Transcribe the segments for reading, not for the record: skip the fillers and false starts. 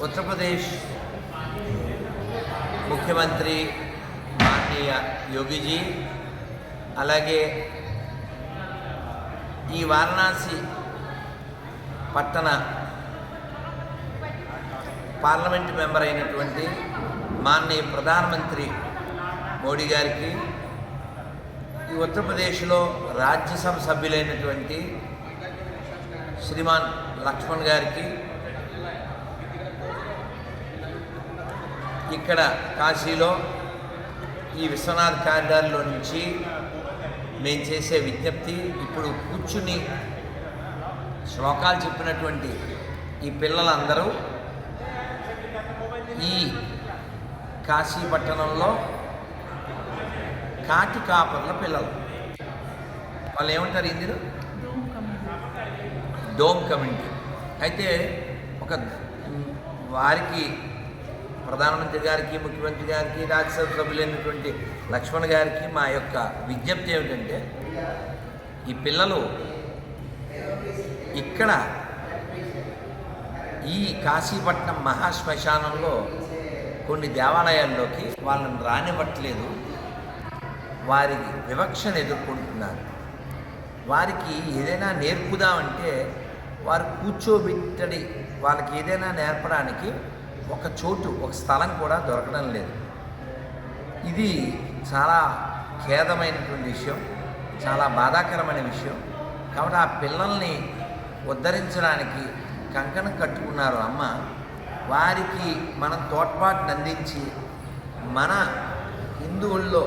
ఉత్తరప్రదేశ్ ముఖ్యమంత్రి మాననీయ యోగిజీ, అలాగే ఈ వారణాసి పట్టణ పార్లమెంట్ మెంబర్ అయినటువంటి మాననీయ ప్రధానమంత్రి మోడీ గారికి, ఈ ఉత్తరప్రదేశ్లో రాజ్యసభ సభ్యులైనటువంటి శ్రీమాన్ లక్ష్మణ్ గారికి, ఇక్కడ కాశీలో ఈ విశ్వనాథ్ కారిడార్లో నుంచి మేము చేసే విజ్ఞప్తి, ఇప్పుడు కూర్చుని శ్లోకాలు చెప్పినటువంటి ఈ పిల్లలందరూ ఈ కాశీ పట్టణంలో కాటి కాపర్ల పిల్లలు. వాళ్ళు ఏమంటారు ఇందులో? Dome community. అయితే ఒక వారికి ప్రధానమంత్రి గారికి, ముఖ్యమంత్రి గారికి, రాజ్యసభ సభ్యులైనటువంటి లక్ష్మణ్ గారికి మా యొక్క విజ్ఞప్తి ఏమిటంటే, ఈ పిల్లలు ఇక్కడ ఈ కాశీపట్నం మహాశ్మశానంలో కొన్ని దేవాలయాల్లోకి వాళ్ళని రానివ్వట్లేదు. వారికి వివక్షను ఎదుర్కొంటున్నారు. వారికి ఏదైనా నేర్పుదామంటే వారు కూర్చోబెట్టడి, వాళ్ళకి ఏదైనా నేర్పడానికి ఒక చోటు, ఒక స్థలం కూడా దొరకడం లేదు. ఇది చాలా ఖేదమైనటువంటి విషయం, చాలా బాధాకరమైన విషయం. కాబట్టి ఆ పిల్లల్ని ఉద్ధరించడానికి కంకణం కట్టుకున్నారు అమ్మ. వారికి మనం తోడ్పాటును అందించి మన హిందువుల్లో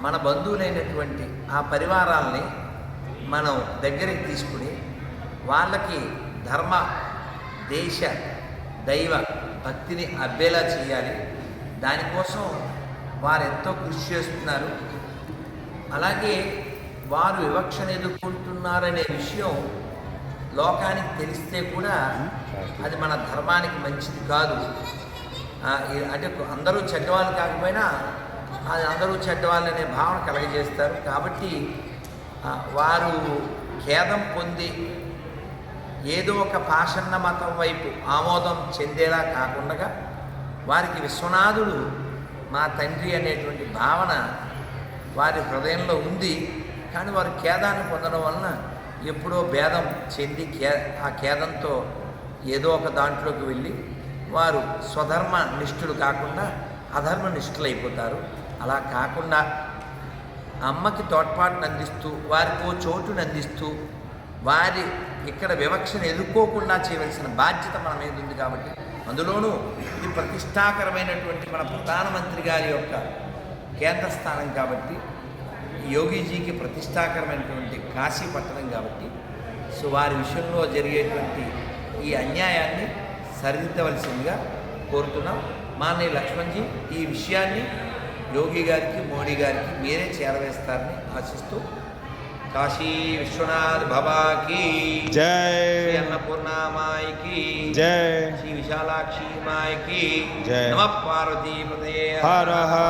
మన బంధువులైనటువంటి ఆ పరివారాల్ని మనం దగ్గరికి తీసుకుని వాళ్ళకి ధర్మ, దేశ, దైవ భక్తిని అబ్బేలా చేయాలి. దానికోసం వారు ఎంతో కృషి చేస్తున్నారు. అలాగే వారు వివక్షను ఎదుర్కొంటున్నారనే విషయం లోకానికి తెలిస్తే కూడా అది మన ధర్మానికి మంచిది కాదు. అంటే అందరూ చెడ్డవాళ్ళు కాకపోయినా అది అందరూ చెడ్డవాళ్ళు అనే భావన కలగజేస్తారు. కాబట్టి వారు ఖేదం పొంది ఏదో ఒక పాషాణ మతం వైపు ఆమోదం చెందేలా కాకుండా వారికి విశ్వనాథుడు మా తండ్రి అనేటువంటి భావన వారి హృదయంలో ఉంది. కానీ వారు ఖేదాన్ని పొందడం వలన ఎప్పుడో భేదం చెంది ఆ ఖేదంతో ఏదో ఒక దాంట్లోకి వెళ్ళి వారు స్వధర్మ నిష్ఠులు కాకుండా అధర్మ నిష్ఠులు అయిపోతారు. అలా కాకుండా అమ్మకి తోడ్పాటును అందిస్తూ, వారికి ఓ చోటును అందిస్తూ, వారి ఇక్కడ వివక్షను ఎదుర్కోకుండా చేయవలసిన బాధ్యత మన మీద ఉంది. కాబట్టి అందులోనూ ఇది ప్రతిష్టాకరమైనటువంటి మన ప్రధానమంత్రి గారి యొక్క కేంద్ర స్థానం కాబట్టి, యోగిజీకి ప్రతిష్టాకరమైనటువంటి కాశీ పట్టణం కాబట్టి, సో వారి విషయంలో జరిగేటువంటి ఈ అన్యాయాన్ని సరిదిద్దవలసిందిగా కోరుతున్నాం. మాననీయ లక్ష్మణ్జీ, ఈ విషయాన్ని యోగి గారికి, మోడీ గారికి మీరే చేరవేస్తారని ఆశిస్తూ, కాశీ విశ్వనాథ్ బాబాకి జై, శ్రీ అన్నపూర్ణ మాయకి జై, శ్రీ విశాలాక్షి మాయకి జై. నమః పార్వతీపతే. హర హర